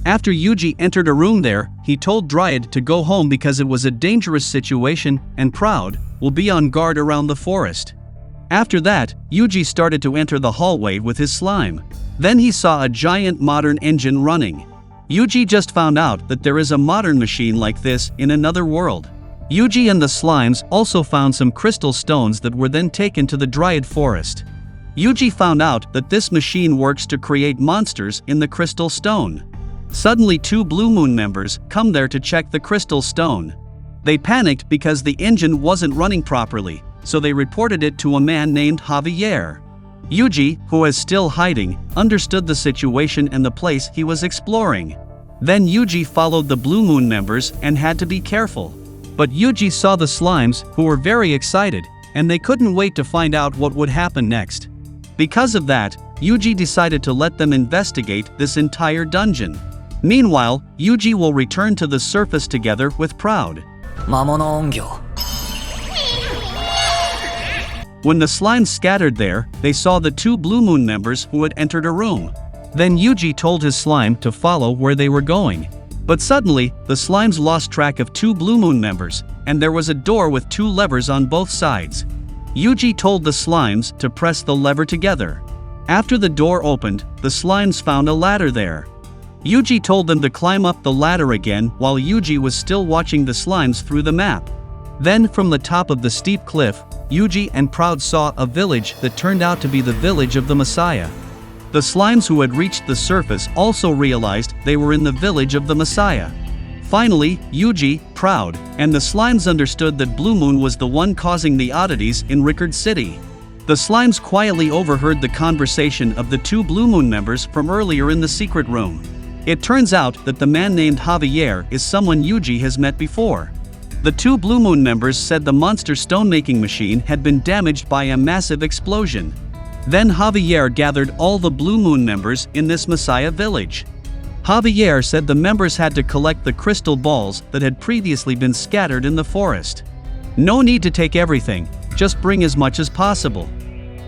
After Yuji entered a room there, he told Dryad to go home because it was a dangerous situation and Proud will be on guard around the forest. After that, Yuji started to enter the hallway with his slime. Then he saw a giant modern engine running. Yuji just found out that there is a modern machine like this in another world. Yuji and the slimes also found some crystal stones that were then taken to the Dryad forest. Yuji found out that this machine works to create monsters in the crystal stone. Suddenly 2 Blue Moon members come there to check the crystal stone. They panicked because the engine wasn't running properly, so they reported it to a man named Javier. Yuji, who was still hiding, understood the situation and the place he was exploring. Then Yuji followed the Blue Moon members and had to be careful. But Yuji saw the slimes, who were very excited, and they couldn't wait to find out what would happen next. Because of that, Yuji decided to let them investigate this entire dungeon. Meanwhile, Yuji will return to the surface together with Proud. When the slimes scattered there, they saw the 2 Blue Moon members who had entered a room. Then Yuji told his slime to follow where they were going. But suddenly, the slimes lost track of 2 Blue Moon members, and there was a door with 2 levers on both sides. Yuji told the slimes to press the lever together. After the door opened, the slimes found a ladder there. Yuji told them to climb up the ladder again while Yuji was still watching the slimes through the map. Then from the top of the steep cliff, Yuji and Proud saw a village that turned out to be the village of the Messiah. The slimes who had reached the surface also realized they were in the village of the Messiah. Finally, Yuji, Proud, and the slimes understood that Blue Moon was the one causing the oddities in Rickard City. The slimes quietly overheard the conversation of the 2 Blue Moon members from earlier in the secret room. It turns out that the man named Javier is someone Yuji has met before. The 2 Blue Moon members said the monster stone-making machine had been damaged by a massive explosion. Then Javier gathered all the Blue Moon members in this Messiah village. Javier said the members had to collect the crystal balls that had previously been scattered in the forest. No need to take everything, just bring as much as possible.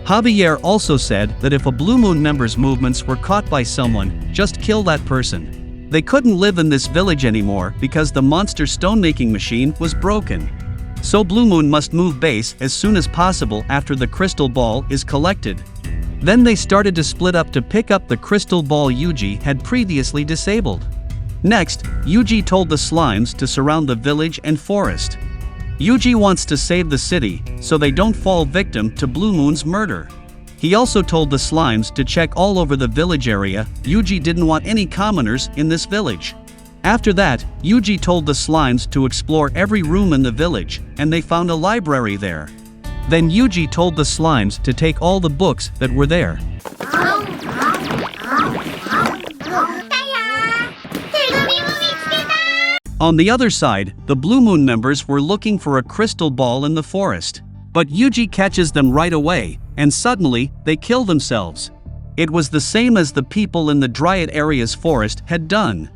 Javier also said that if a Blue Moon member's movements were caught by someone, just kill that person. They couldn't live in this village anymore because the monster stone-making machine was broken. So Blue Moon must move base as soon as possible after the crystal ball is collected. Then they started to split up to pick up the crystal ball Yuji had previously disabled. Next, Yuji told the slimes to surround the village and forest. Yuji wants to save the city so they don't fall victim to Blue Moon's murder. He also told the slimes to check all over the village area. Yuji didn't want any commoners in this village. After that, Yuji told the slimes to explore every room in the village, and they found a library there. Then Yuji told the slimes to take all the books that were there. On the other side, the Blue Moon members were looking for a crystal ball in the forest. But Yuji catches them right away, and suddenly, they kill themselves. It was the same as the people in the Dryad area's forest had done.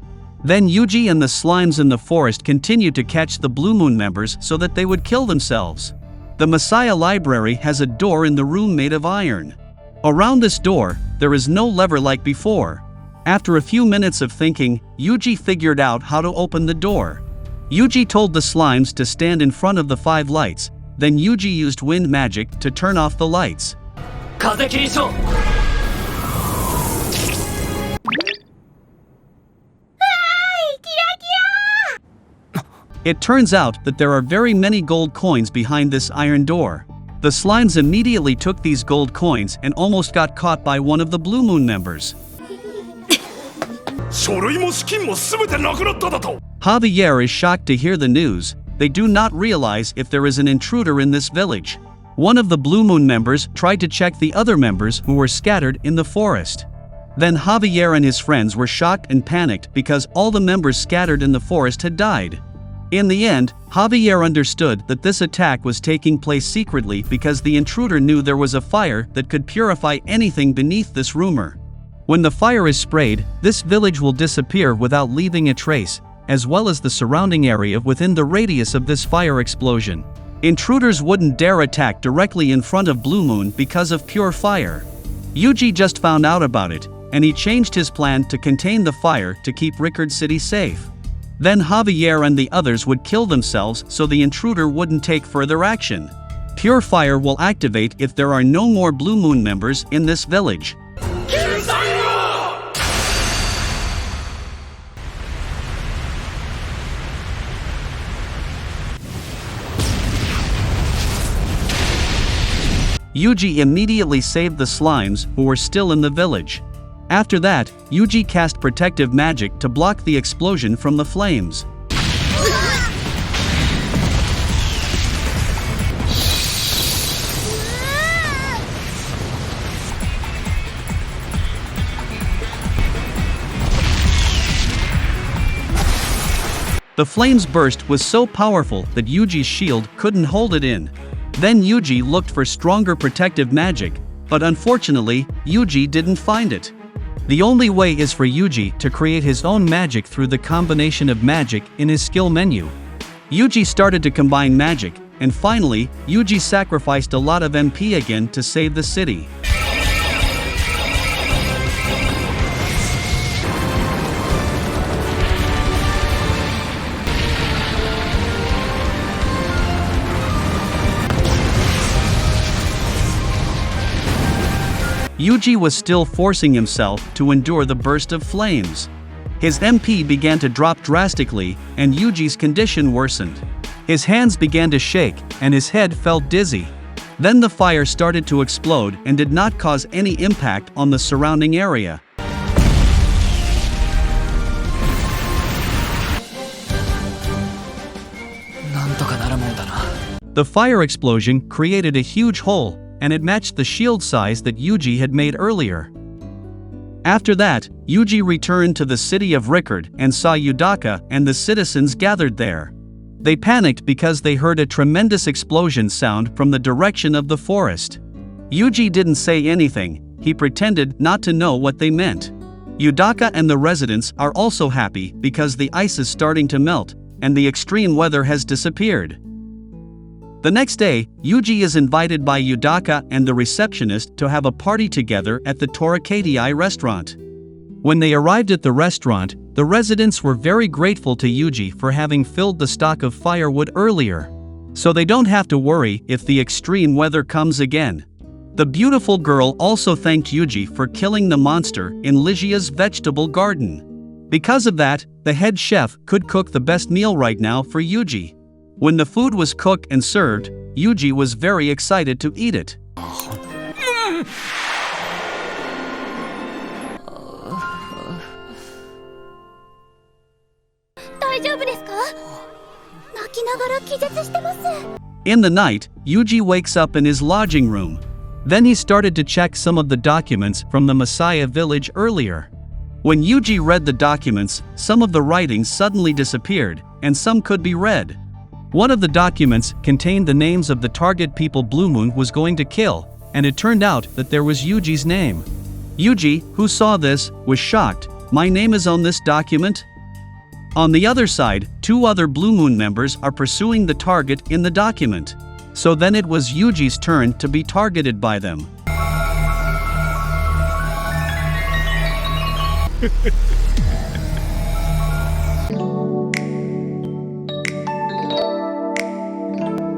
Then Yuji and the slimes in the forest continued to catch the Blue Moon members so that they would kill themselves. The Messiah library has a door in the room made of iron. Around this door, there is no lever like before. After a few minutes of thinking, Yuji figured out how to open the door. Yuji told the slimes to stand in front of the 5 lights, then Yuji used wind magic to turn off the lights. It turns out that there are very many gold coins behind this iron door. The slimes immediately took these gold coins and almost got caught by one of the Blue Moon members. Javier is shocked to hear the news. They do not realize if there is an intruder in this village. One of the Blue Moon members tried to check the other members who were scattered in the forest. Then Javier and his friends were shocked and panicked because all the members scattered in the forest had died. In the end, Javier understood that this attack was taking place secretly because the intruder knew there was a fire that could purify anything beneath this rumor. When the fire is sprayed, this village will disappear without leaving a trace, as well as the surrounding area within the radius of this fire explosion. Intruders wouldn't dare attack directly in front of Blue Moon because of pure fire. Yuji just found out about it. and he changed his plan to contain the fire to keep Rickard City safe. Then Javier and the others would kill themselves so the intruder wouldn't take further action. Pure fire will activate if there are no more Blue Moon members in this village. Yuji immediately saved the slimes who were still in the village. After that, Yuji cast protective magic to block the explosion from the flames. The flames burst was so powerful that Yuji's shield couldn't hold it in. Then Yuji looked for stronger protective magic, but unfortunately, Yuji didn't find it. The only way is for Yuji to create his own magic through the combination of magic in his skill menu. Yuji started to combine magic, and finally, Yuji sacrificed a lot of MP again to save the city. Yuji was still forcing himself to endure the burst of flames. His MP began to drop drastically, and Yuji's condition worsened. His hands began to shake, and his head felt dizzy. Then the fire started to explode and did not cause any impact on the surrounding area. The fire explosion created a huge hole, and it matched the shield size that Yuji had made earlier. After that, Yuji returned to the city of Rickard and saw Yudaka and the citizens gathered there. They panicked because they heard a tremendous explosion sound from the direction of the forest. Yuji didn't say anything, he pretended not to know what they meant. Yudaka and the residents are also happy because the ice is starting to melt, and the extreme weather has disappeared. The next day, Yuji is invited by Yudaka and the receptionist to have a party together at the Torakadei restaurant. When they arrived at the restaurant, the residents were very grateful to Yuji for having filled the stock of firewood earlier. So they don't have to worry if the extreme weather comes again. The beautiful girl also thanked Yuji for killing the monster in Ligia's vegetable garden. Because of that, the head chef could cook the best meal right now for Yuji. When the food was cooked and served, Yuji was very excited to eat it. In the night, Yuji wakes up in his lodging room. Then he started to check some of the documents from the Messiah village earlier. When Yuji read the documents, some of the writings suddenly disappeared, and some could be read. One of the documents contained the names of the target people Blue Moon was going to kill, and it turned out that there was Yuji's name. Yuji, who saw this, was shocked. "My name is on this document?" On the other side, 2 other Blue Moon members are pursuing the target in the document. So then it was Yuji's turn to be targeted by them.